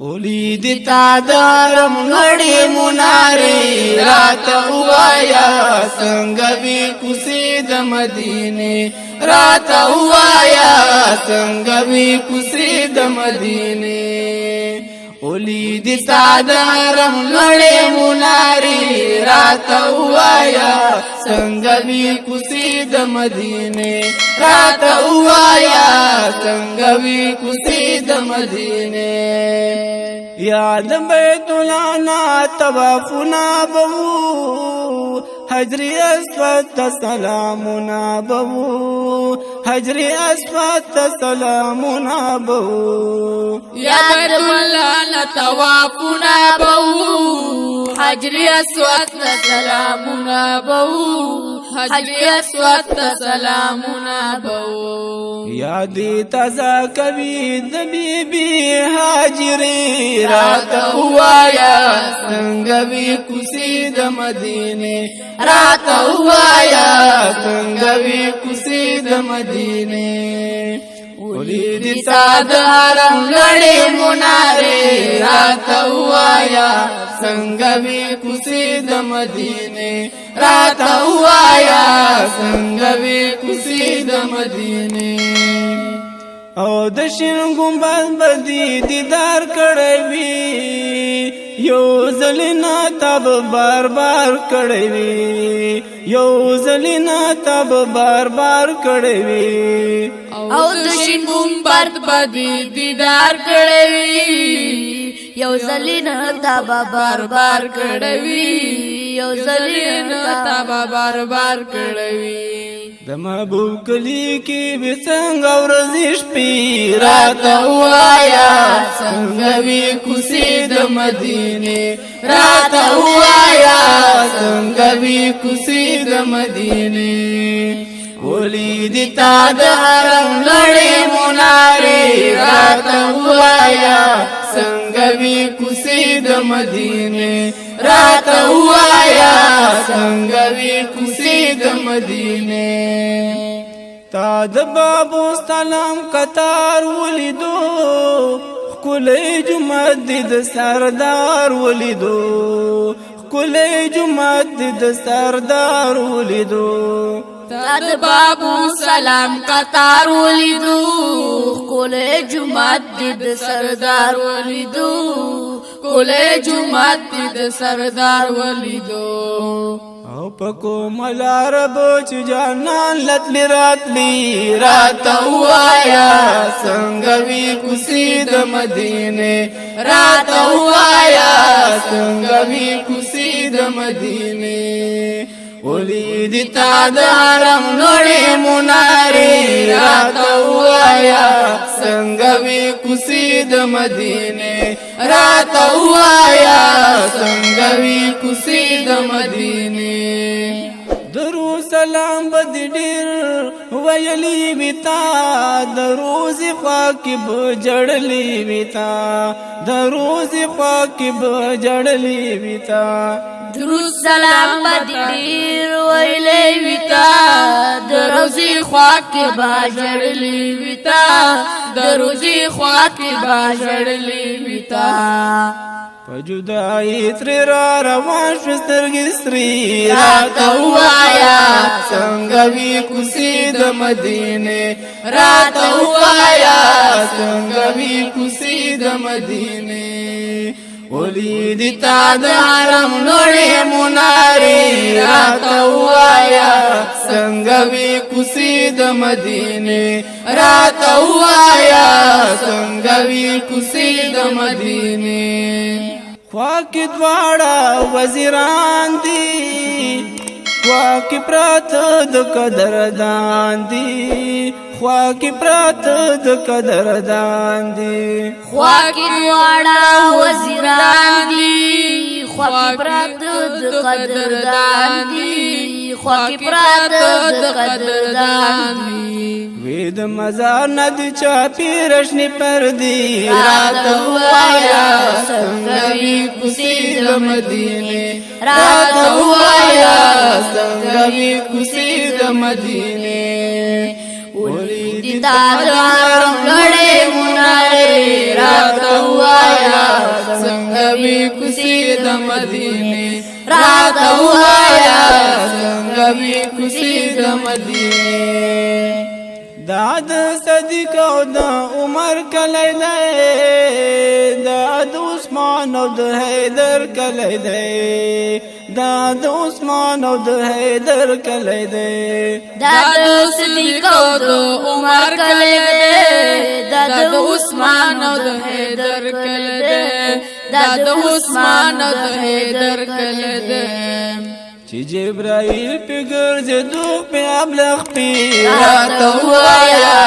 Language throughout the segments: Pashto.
ولید تا دارم غړي مناري رات وایا څنګه وی کوسي د مدینه رات وایا څنګه وی کوسي د مدینه ولید تا دارم غړي مناري رات وایا څنګه وی کوسي د مدینه رات وایا څنګه وی کوسي د مدینه یاد بیت الله نا طوافنا بو حجر اسود سلامنا بو حجر اسود سلامنا بو یاد بیت الله نا طوافنا بو حجر اسود سلامنا بو حجر اسود سلامنا بو یادی تازه کوي د بیبي هاجري رات وایا څنګه وی کوسي د مدینه رات وایا څنګه وی کوسي د مدینه ولید صادرم لړې مناري رات وایا څنګه وی کوسي د مدینه رات وایا څنګه وی کوسي د مدینه او د شین ګمبد بدی دیدار کړوي یو زلینا تب بار بار کړوي یو زلینا تب بار بار کړوي او د شین ګمبد بدی دیدار کړوي یو زلینا تب بار بار کړوي یو زلینا تب بار بار کړوي د محبوب کلی کې به څنګه ورځ شپې رات وایا څنګه وی کوسي د مدینه رات وایا څنګه وی کوسي د مدینه ولید تا د حرم لړې مناري رات وایا څنګه وی کوسي د مدینه رات وایا څنګه وی کوسي د مدینه تا د بابو سلام قطار ولیدو کله جمعه د سردار ولیدو کله جمعه د سردار ولیدو تا د بابو سلام قطار ولیدو کله جمعه د سردار ولیدو کله جمعه د سردار ولیدو او پکو ملارب چې جانان لتلی راتلی رات وایا څنګه وی کوسي د مدینه رات وایا څنګه وی کوسي د مدینه ولید تا د حرم لړې مناري رات وایا څنګه وی کوسي د مدینه رات وایا څنګه وی کوسي د مدینه درو سلام بد ډیر ویلی وتا د روز خواکب جړلی وتا د روز خواکب جړلی وتا درو سلام بد ډیر ویلی وتا د روز خواکب جړلی وتا د روز خواکب جړلی وتا پجدای تر را روان شسترګ سری رات وایا څنګه وی کوسي د مدینه رات وایا څنګه وی کوسي د مدینه ولید تا د حرم لړې مناري رات وایا څنګه وی کوسي د مدینه رات وایا څنګه وی کوسي د مدینه خواک دواړه وزیران دي خواک پرات د قدردان دي خواک پرات د قدردان دي خواک دواړه وزیران دي خواک پرات د قدردان دي خواک پرات د قدردان دي وید مزار ند چا پیرشنی پردی رات وایا څنګه وی کوسي د مدینه رات وایا څنګه وی کوسي د مدینه ولید تا د حرم لړې مناري رات وایا وی کوڅې د مدینه راته وایا څنګه وی کوڅې د مدینه دا د صدیق او د عمر کلی دی دا د عثمان او د حیدر کلی دی دا د عثمان او د حیدر کلی دی دا د صدیق او د عمر کلی دی دا د عثمان او د حیدر کلی دی دا د عثمان او د حیدر کلی دی چې جبرائیل پی ګرځېدو پی ابلغ پی راته ووایا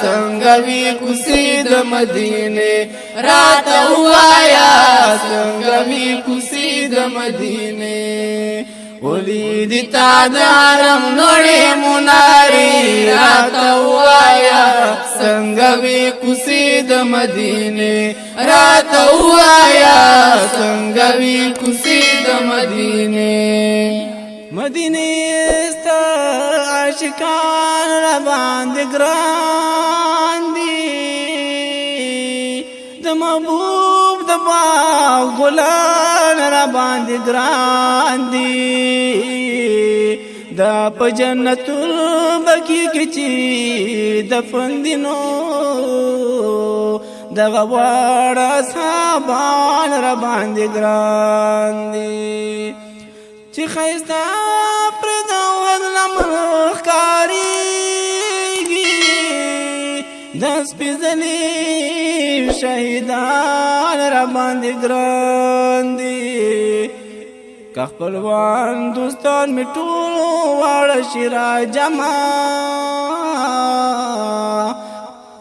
څنګه وی کوڅې د مدینې راته ووایا څنګه وی کوڅې د مدینې ولیدې تا د حرم لوړې منارې راته ووایا څنګه وی کوڅې د مدینې راته ووایا څنګه وی کوڅې د مدینې مدینه ستا عاشقان را باندې ګران دي د محبوب د باغ ګلان را باندې ګران دي دا په جنت البقیع کې چې دفن دي نو دغه واړه اصحابان را باندې ګران دي چې ښایسته پرې د وزلم ښکارېږي د سپېڅلي شهیدان را باندې ګران دي که خپلوان دوستان مې ټول واړه شي را جمع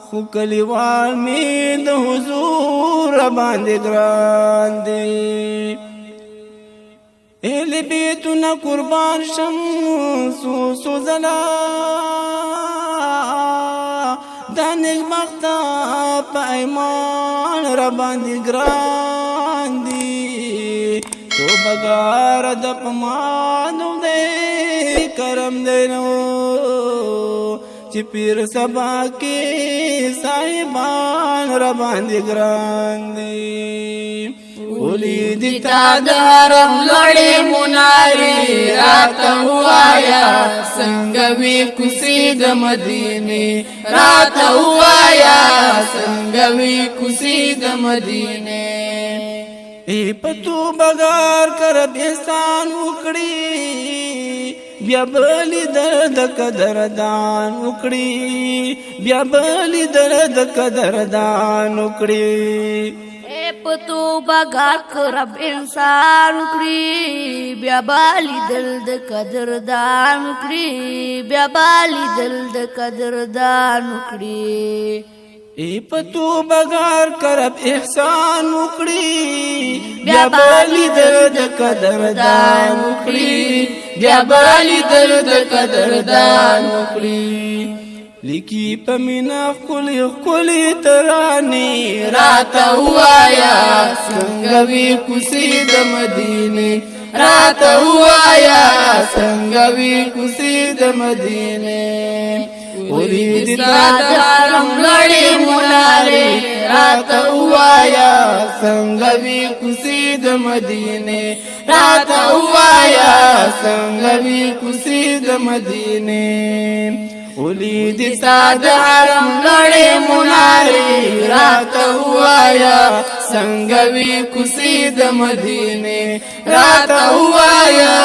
خو کلیوال مې د حضور را باندې ګران دي اهل بیتونه قربان شم سو زلا دا نېکبخته په ایمان را باندې ګران دي توبهګار د په مانو دی کرم دی نو چې پیر سبا کې صاحبان را باندې ګران دي ولیدې تا د حرم لوړې منارې راته ووایا څنګه وی کوڅې د مدینې راته ووایا څنګه وی کوڅې د مدینې ای په توبهګار کرب احسان وکړي بیا بلی د قدردان وکړي بیا بلی د قدردان وکړي پتو بغار کرب انسان کړی بیا بالی دل د قدردان کړی بیا بالی دل د قدردان کړی ای پتو بغار کرب احسان وکړي بیا بالی دل د قدردان وکړي بیا بالی دل د قدردان وکړي لیکي پمینا خلی ترانی راته ووایا څنګه وی کوڅې د مدینې راته ووایا څنګه وی کوڅې د مدینې ولیدې تا د حرم لوړې منارې راته ووایا څنګه وی کوڅې د مدینې راته ووایا څنګه وی کوڅې د مدینې ولیدې تا د حرم لوړې منارې راته ووایا څنګه وی کوڅې د مدینې راته ووایا